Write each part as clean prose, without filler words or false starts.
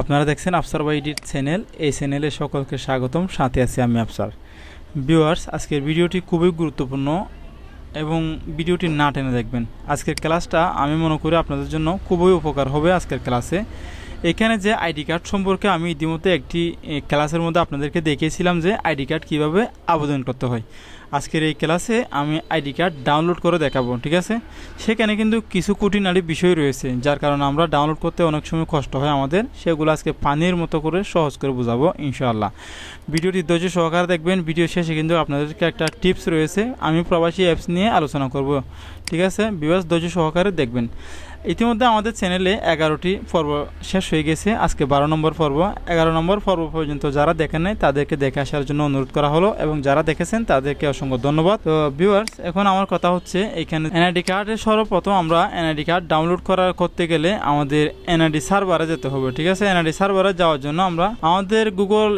আপনারা দেখছেন আফসার ওয়াইডির চ্যানেল। এই চ্যানেলে সকলকে স্বাগতম, সাথে আছি আমি আফসার। ভিউয়ার্স, আজকের ভিডিওটি খুবই গুরুত্বপূর্ণ এবং ভিডিওটি না টেনে দেখবেন। আজকের ক্লাসটা আমি মনে করি আপনাদের জন্য খুবই উপকার হবে। আজকের ক্লাসে এখানে যে আইডি কার্ড সম্পর্কে আমি ইতিমধ্যে একটি ক্লাসের মধ্যে আপনাদেরকে দেখিয়েছিলাম যে আইডি কার্ড কীভাবে আবেদন করতে হয়। আজকের এই ক্লাসে আমি আইডি কার্ড ডাউনলোড করে দেখাবো, ঠিক আছে। সেখানে কিন্তু কিছু খুঁটিনাটি বিষয় রয়েছে, যার কারণে আমরা ডাউনলোড করতে অনেক সময় কষ্ট হয় আমাদের। সেগুলো আজকে পানির মতো করে সহজ করে বোঝাবো ইনশাআল্লাহ। ভিডিওটি ধৈর্য সহকারে দেখবেন। ভিডিও শেষে কিন্তু আপনাদেরকে একটা টিপস রয়েছে, আমি প্রবাসী অ্যাপস নিয়ে আলোচনা করব, ঠিক আছে। ভিউয়ার্স, ধৈর্য সহকারে দেখবেন। ইতিমধ্যে আমাদের চ্যানেলে 11টি পর্ব শেষ হয়ে গেছে, আজকে 12 নম্বর পর্ব। 11 নম্বর পর্ব পর্যন্ত যারা দেখেন নাই তাদেরকে দেখে আসার জন্য অনুরোধ করা হলো, এবং যারা দেখেছেন তাদেরকে অসংখ্য ধন্যবাদ। তো ভিউয়ার্স, এখন আমার কথা হচ্ছে এখানে এনআইডি কার্ডের সর্বপ্রথম আমরা এনআইডি কার্ড ডাউনলোড করতে গেলে আমাদের এনআইডি সার্ভারে যেতে হবে, ঠিক আছে। এনআইডি সার্ভারে যাওয়ার জন্য আমরা আমাদের গুগল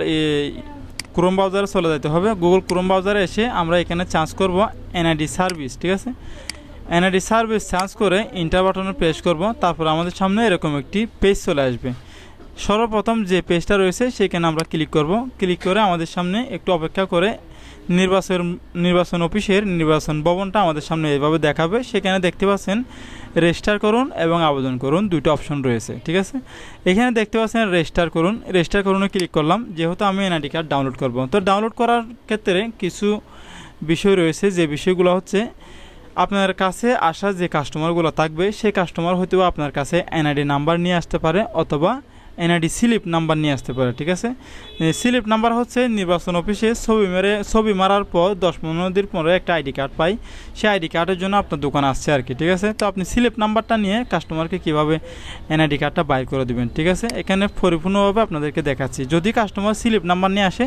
ক্রোম ব্রাউজারে চলে যেতে হবে। গুগল ক্রোম ব্রাউজারে এসে আমরা এখানে চার্জ করব এনআইডি সার্ভিস, ঠিক আছে। এনআইডি সার্ভিস সার্চ করে ইন্টার বাটনে প্রেস করব। তারপর আমাদের সামনে এরকম একটি পেজ চলে আসবে। সর্বপ্রথম যে পেজটা রয়েছে সেখানে আমরা ক্লিক করব। ক্লিক করে আমাদের সামনে একটু অপেক্ষা করে নির্বাচন অফিসের নির্বাচন ভবনটা আমাদের সামনে এইভাবে দেখাবে। সেখানে দেখতে পাচ্ছেন রেজিস্টার করুন এবং আবেদন করুন, দুটো অপশন রয়েছে, ঠিক আছে। এখানে দেখতে পাচ্ছেন রেজিস্টার করুন। রেজিস্টার করুনে ক্লিক করলাম, যেহেতু আমি এনআইডি কার্ড ডাউনলোড করব। তো ডাউনলোড করার ক্ষেত্রে কিছু বিষয় রয়েছে, যে বিষয়গুলো হচ্ছে আপনার কাছে আসা যে কাস্টমারগুলো থাকবে সেই কাস্টমার হয়তো আপনার কাছে এনআইডি নাম্বার নিয়ে আসতে পারে, অথবা এনআইডি স্লিপ নাম্বার নিয়ে আসতে পারে, ঠিক আছে। স্লিপ নাম্বার হচ্ছে নির্বাচন অফিসে ছবি মারার পর 10-15 দিন পরে একটা আইডি কার্ড পাই, সেই আইডি কার্ডের জন্য আপনার দোকানে আসছে আর কি, ঠিক আছে। তো আপনি স্লিপ নাম্বারটা নিয়ে কাস্টমারকে কীভাবে এনআইডি কার্ডটা বাইর করে দেবেন, ঠিক আছে। এখানে পরিপূর্ণভাবে আপনাদেরকে দেখাচ্ছি। যদি কাস্টমার স্লিপ নাম্বার নিয়ে আসে,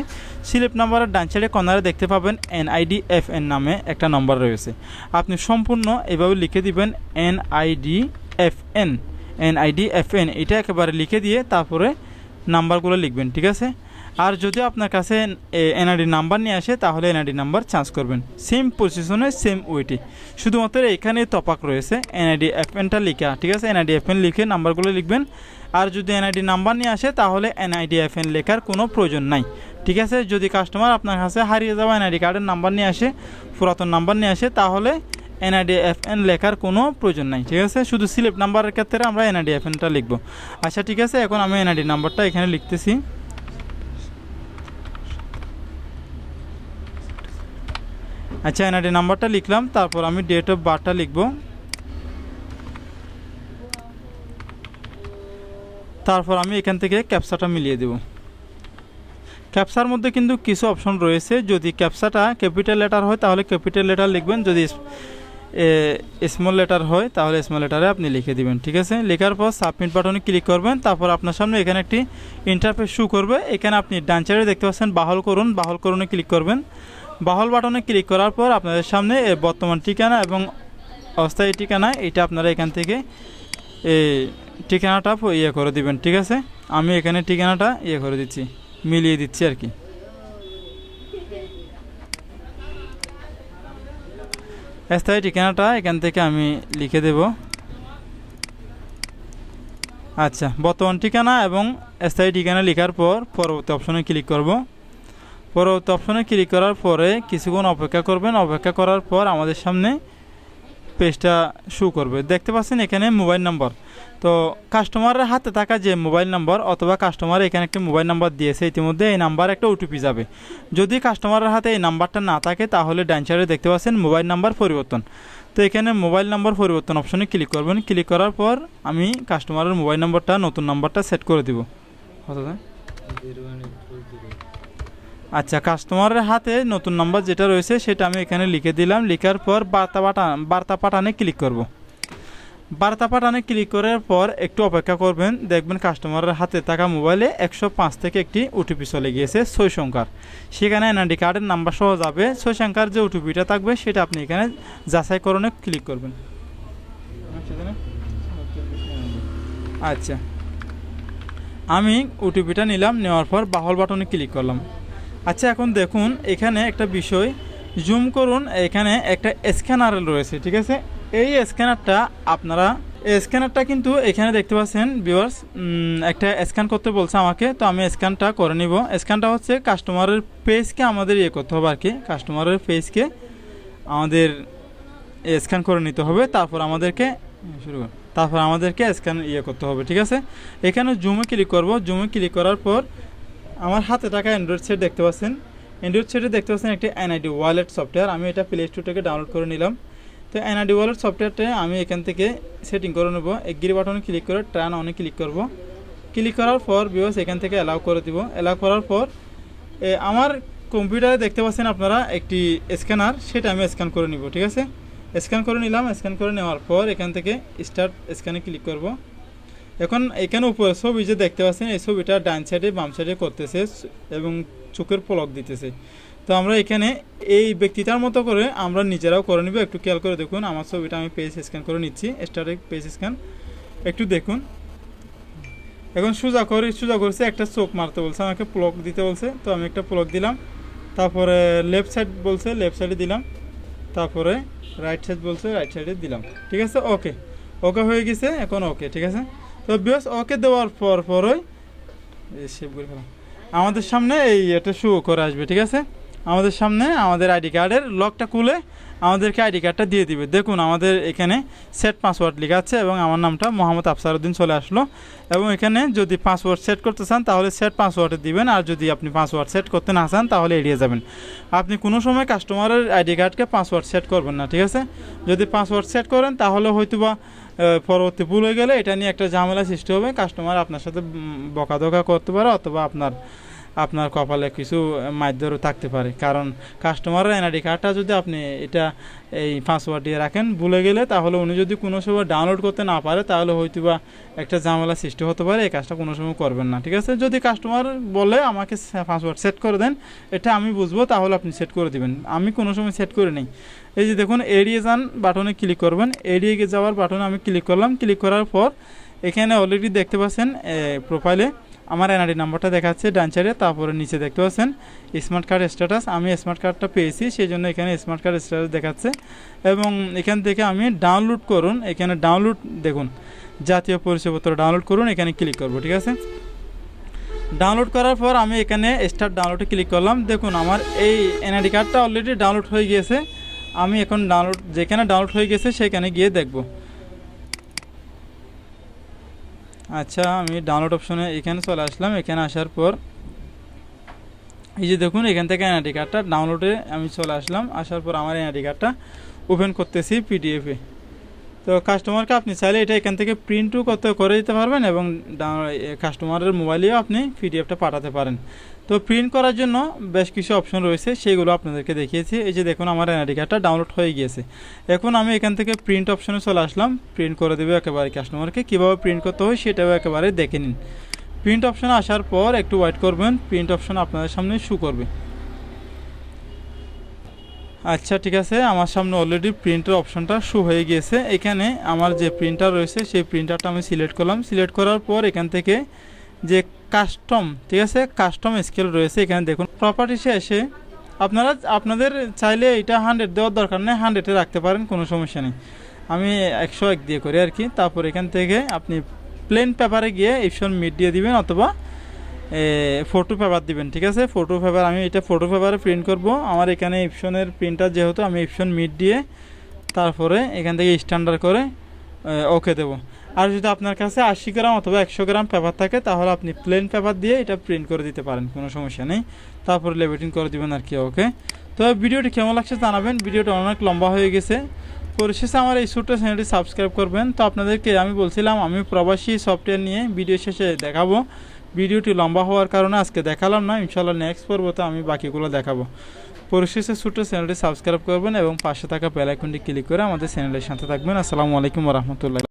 স্লিপ নাম্বারের ডান সাইডে কর্নারে দেখতে পাবেন NIDFN নামে একটা নম্বর রয়েছে। আপনি সম্পূর্ণ এভাবে লিখে দিবেন NIDFN, এটা একেবারে লিখে দিয়ে তারপরে নাম্বারগুলো লিখবেন, ঠিক আছে। আর যদি আপনার কাছে এনআইডি নাম্বার নিয়ে আসে তাহলে এনআইডি নাম্বার চেঞ্জ করবেন, সেম পজিশনে সেম ওয়েটে। শুধুমাত্র এখানে তফাৎ রয়েছে NIDFNটা লিখা, ঠিক আছে। NIDFN লিখে নাম্বারগুলো লিখবেন। আর যদি এনআইডি নাম্বার নিয়ে আসে তাহলে NIDFN লেখার কোনো প্রয়োজন নাই, ঠিক আছে। যদি কাস্টমার আপনার কাছে হারিয়ে যাওয়া এনআইডি কার্ডের নাম্বার নিয়ে আসে, পুরাতন নাম্বার নিয়ে আসে, তাহলে NIDFN লেখার কোনো প্রয়োজন নাই, ঠিক আছে। শুধু স্লিপ নাম্বারের ক্ষেত্রে আমরা NIDFNটা লিখব। আচ্ছা, ঠিক আছে। এখন আমি এনআইডি নাম্বারটা এখানে লিখতেছি। আচ্ছা, এনআইডি নাম্বারটা লিখলাম। তারপর আমি ডেট অফ বার্থটা লিখব। তারপর আমি এখান থেকে ক্যাপচাটা মিলিয়ে দেব। ক্যাপচার মধ্যে কিন্তু কিছু অপশন রয়েছে। যদি ক্যাপচাটা ক্যাপিটাল লেটার হয় তাহলে ক্যাপিটাল লেটার লিখবেন, যদি স্মল লেটার হয় তাহলে স্মল লেটারে আপনি লিখে দিবেন, ঠিক আছে। লেখার পর সাবমিট বাটনে ক্লিক করবেন। তারপর আপনার সামনে এখানে একটি ইন্টারফেস শো করবে। এখানে আপনি ডান সাইডে দেখতে পাচ্ছেন বাহল করুনে ক্লিক করবেন। বাহল বাটনে ক্লিক করার পর আপনাদের সামনে বর্তমান ঠিকানা এবং অস্থায়ী ঠিকানা, এটা আপনারা এখান থেকে ঠিকানাটা করে দিবেন, ঠিক আছে। আমি এখানে ঠিকানাটা করে দিচ্ছি, মিলিয়ে দিচ্ছি আর কি। স্থায়ী ঠিকানাটা এখান থেকে আমি লিখে দেব। আচ্ছা, বর্তমান ঠিকানা এবং স্থায়ী ঠিকানা লেখার পর পরবর্তী অপশনে ক্লিক করব। পরবর্তী অপশনে ক্লিক করার পরে কিছুক্ষণ অপেক্ষা করবেন। অপেক্ষা করার পর আমাদের সামনে পেজটা শো করবে। দেখতে পাচ্ছেন এখানে মোবাইল নাম্বার। তো কাস্টমারের হাতে থাকা যে মোবাইল নাম্বার, অথবা কাস্টমার এখানে একটা মোবাইল নাম্বার দিয়েছে ইতিমধ্যে, এই নাম্বার একটা ওটিপি যাবে। যদি কাস্টমারের হাতে এই নাম্বারটা না থাকে তাহলে ডান সাইডে দেখতে পাচ্ছেন মোবাইল নাম্বার পরিবর্তন। তো এখানে মোবাইল নাম্বার পরিবর্তন অপশনে ক্লিক করবেন। ক্লিক করার পর আমি কাস্টমারের মোবাইল নাম্বারটা, নতুন নাম্বারটা সেট করে দিব। আচ্ছা, কাস্টমারের হাতে নতুন নাম্বার যেটা রয়েছে সেটা আমি এখানে লিখে দিলাম। লেখার পর বার্তা পাঠানে ক্লিক করব। বার্তা পাঠানে ক্লিক করার পর একটু অপেক্ষা করবেন। দেখবেন কাস্টমারের হাতে থাকা মোবাইলে 105 থেকে একটি ওটিপি চলে গিয়েছে 6 সংখ্যার। সেখানে এনআইডি কার্ডের নাম্বার সহ যাবে। 6 সংখ্যার যে ওটিপিটা থাকবে সেটা আপনি এখানে যাচাইকরণে ক্লিক করবেন। আচ্ছা, আমি ওটিপিটা নিলাম। নেওয়ার পর বাহল বাটনে ক্লিক করলাম। আচ্ছা, এখন দেখুন এখানে একটা বিষয়, জুম করুন। এখানে একটা স্ক্যানার রয়েছে, ঠিক আছে। এই স্ক্যানারটা আপনারা এই স্ক্যানারটা কিন্তু এখানে দেখতে পাচ্ছেন ভিউয়ার্স, একটা স্ক্যান করতে বলছে আমাকে, তো আমি স্ক্যানটা করে নিব। স্ক্যানটা হচ্ছে কাস্টমারের পেজকে আমাদের করতে হবে আর কি, কাস্টমারের পেজকে আমাদের স্ক্যান করে নিতে হবে, তারপর আমাদেরকে স্ক্যান করতে হবে, ঠিক আছে। এখানে জুমে ক্লিক করব। জুমে ক্লিক করার পর আমার হাতে থাকা অ্যান্ড্রয়েড সেট দেখতে পাচ্ছেন, অ্যান্ড্রয়েড সেটে দেখতে পাচ্ছেন একটি এনআইডি ওয়ালেট সফটওয়্যার। আমি এটা প্লে স্টোর থেকে ডাউনলোড করে নিলাম। তো এনআইডি ওয়ালেট সফটওয়্যারটা আমি এখান থেকে সেটিং করে নেব। এগ্রি বাটনে ক্লিক করে টার্ন অনে ক্লিক করব। ক্লিক করার পর ভিউয়ার্স এখান থেকে অ্যালাউ করে দিব। অ্যালাউ করার পর আমার কম্পিউটারে দেখতে পাচ্ছেন আপনারা একটি স্ক্যানার, সেটা আমি স্ক্যান করে নিব, ঠিক আছে। স্ক্যান করে নিলাম। স্ক্যান করে নেওয়ার পর এখান থেকে স্টার্ট স্ক্যানে ক্লিক করব। এখন এখানে উপরে ছবি যে দেখতে পাচ্ছেন, এই ছবিটা ডান সাইডে বাম সাইডে করতেছে এবং চোখের পলক দিতেছে। তো আমরা এখানে এই ব্যক্তিটার মতো করে আমরা নিজেরাও করে নিব। একটু খেয়াল করে দেখুন, আমার ছবিটা আমি পেজ স্ক্যান করে নিচ্ছি। স্টার্টে পেজ স্ক্যান একটু দেখুন। এখন সোজা করছে, একটা চোখ মারতে বলছে, আমাকে প্লক দিতে বলছে, তো আমি একটা প্লক দিলাম। তারপরে লেফট সাইড বলছে, লেফট সাইডে দিলাম। তারপরে রাইট সাইড বলছে, রাইট সাইডে দিলাম, ঠিক আছে। ওকে হয়ে গেছে, এখন ওকে, ঠিক আছে। তো বেশ ওকে দেওয়ার পরই সেভ করে ফেলাম, আমাদের সামনে এটা শো করে আসবে, ঠিক আছে। আমাদের সামনে আমাদের আইডি কার্ডের লকটা খুলে আমাদেরকে আইডি কার্ডটা দিয়ে দিবে। দেখুন আমাদের এখানে সেট পাসওয়ার্ড লেখা আছে এবং আমার নামটা মোহাম্মদ আফসার উদ্দিন চলে আসলো। এবং এখানে যদি পাসওয়ার্ড সেট করতে চান তাহলে সেট পাসওয়ার্ডে দিবেন, আর যদি আপনি পাসওয়ার্ড সেট করতে না চান তাহলে এড়িয়ে যাবেন। আপনি কোনো সময় কাস্টমারের আইডি কার্ডকে পাসওয়ার্ড সেট করবেন না, ঠিক আছে। যদি পাসওয়ার্ড সেট করেন তাহলে হয়তোবা পরবর্তী ভুল হয়ে গেলে এটা নিয়ে একটা ঝামেলা সৃষ্টি হবে, কাস্টমার আপনার সাথে বকাধকা করতে পারে, অথবা আপনার কপালে কিছু মাইরও থাকতে পারে। কারণ কাস্টমারের এনআইডি কার্ডটা যদি আপনি এই পাসওয়ার্ড দিয়ে রাখেন ভুলে গেলে, তাহলে উনি যদি কোনো সময় ডাউনলোড করতে না পারে তাহলে হয়তোবা একটা ঝামেলা সৃষ্টি হতে পারে। এই কাজটা কোনো সময় করবেন না, ঠিক আছে। যদি কাস্টমার বলে আমাকে পাসওয়ার্ড সেট করে দেন, এটা আমি বুঝবো, তাহলে আপনি সেট করে দিবেন। আমি কোনো সময় সেট করে নিই। এই যে দেখুন এড়িয়ে যান বাটনে ক্লিক করবেন। এড়িয়ে যাওয়ার বাটনে আমি ক্লিক করলাম। ক্লিক করার পর এখানে অলরেডি দেখতে পাচ্ছেন প্রোফাইলে আমার এনআইডি নাম্বারটা দেখাচ্ছে ডান সাইডে। তারপরে নিচে দেখতে পাচ্ছেন স্মার্ট কার্ড স্ট্যাটাস, আমি স্মার্ট কার্ডটা পেয়েছি, সেই জন্য এখানে স্মার্ট কার্ড স্ট্যাটাস দেখাচ্ছে। এবং এখান থেকে আমি ডাউনলোড করুন, এখানে ডাউনলোড দেখুন জাতীয় পরিচয়পত্র ডাউনলোড করুন, এখানে ক্লিক করব, ঠিক আছে। ডাউনলোড করার পর আমি এখানে স্টার্ট ডাউনলোডে ক্লিক করলাম। দেখুন আমার এই এনআইডি কার্ডটা অলরেডি ডাউনলোড হয়ে গিয়েছে। আমি এখন যেখানে ডাউনলোড হয়ে গেছে সেখানে গিয়ে দেখব। আচ্ছা, আমি ডাউনলোড অপশনে এখানে চলে আসলাম। এখানে আসার পর এই যে দেখুন এখান থেকে এনআইডি কার্ডটা ডাউনলোডে আমি চলে আসলাম। আসার পর আমার এনআইডি কার্ডটা ওপেন করতেছি পিডিএফে। তো কাস্টমারকে আপনি চাইলে এটা এখান থেকে প্রিন্টও করে দিতে পারবেন এবং কাস্টমারের মোবাইলেও আপনি পিডিএফটা পাঠাতে পারেন। তো প্রিন্ট করার জন্য বেশ কিছু অপশন রয়েছে, সেগুলো আপনাদেরকে দেখিয়েছি। এই যে দেখুন আমার এনআইডি কার্ডটা ডাউনলোড হয়ে গিয়েছে। এখন আমি এখান থেকে প্রিন্ট অপশনে চলে আসলাম। প্রিন্ট করে দেবে একেবারে কাস্টমারকে, কীভাবে প্রিন্ট করতে হয় সেটাও একেবারে দেখে নিন। প্রিন্ট অপশনে আসার পর একটু ওয়েট করবেন, প্রিন্ট অপশন আপনাদের সামনে শো করবে। আচ্ছা ঠিক আছে, আমার সামনে অলরেডি প্রিন্টার অপশনটা শো হয়ে গিয়েছে। এখানে আমার যে প্রিন্টার রয়েছে সেই প্রিন্টারটা আমি সিলেক্ট করলাম। সিলেক্ট করার পর এখান থেকে যে কাস্টম, ঠিক আছে, কাস্টম স্কেল রয়েছে, এখানে দেখুন প্রপার্টিসে এসে আপনাদের চাইলে এটা 100 দেওয়ার দরকার নেই, 100-এ রাখতে পারেন, কোনো সমস্যা নেই। আমি 101 দিয়ে করি আর কি। তারপর এখান থেকে আপনি প্লেন পেপারে গিয়ে এপশন মিড দিয়ে দিবেন, অথবা ফটো পেপার দিবেন, ঠিক আছে। ফটো পেপার, আমি এটা ফটো পেপারে প্রিন্ট করব। আমার এখানে এপশনের প্রিন্টার যেহেতু, আমি এপশন মিড দিয়ে তারপরে এখান থেকে স্ট্যান্ডার্ড করে ওকে দেব। আর যদি আপনার কাছে 80 গ্রাম অথবা 100 গ্রাম পেপার থাকে তাহলে আপনি প্লেন পেপার দিয়ে এটা প্রিন্ট করে দিতে পারেন, কোনো সমস্যা নেই। তারপরে লেবেটিং করে দিবেন আর কি, ওকে। তো ভিডিওটি কেমন লাগছে জানাবেন। ভিডিওটা অনেক লম্বা হয়ে গেছে। পরিশেষে আমার এই ছোট্ট চ্যানেলটি সাবস্ক্রাইব করবেন। তো আপনাদেরকে আমি বলছিলাম আমি প্রবাসী সফটওয়্যার নিয়ে ভিডিও শেষে দেখাবো। ভিডিওটি লম্বা হওয়ার কারণে আজকে দেখালাম না, ইনশাআল্লাহ নেক্সট পর্বতে আমি বাকিগুলো দেখাবো। পরিশেষে ছোট্ট চ্যানেলটি সাবস্ক্রাইব করবেন এবং পাশে থাকা বেল আইকনটি ক্লিক করে আমাদের চ্যানেলের সাথে থাকবেন। আসসালামু আলাইকুম ওয়া রাহমাতুল্লাহ।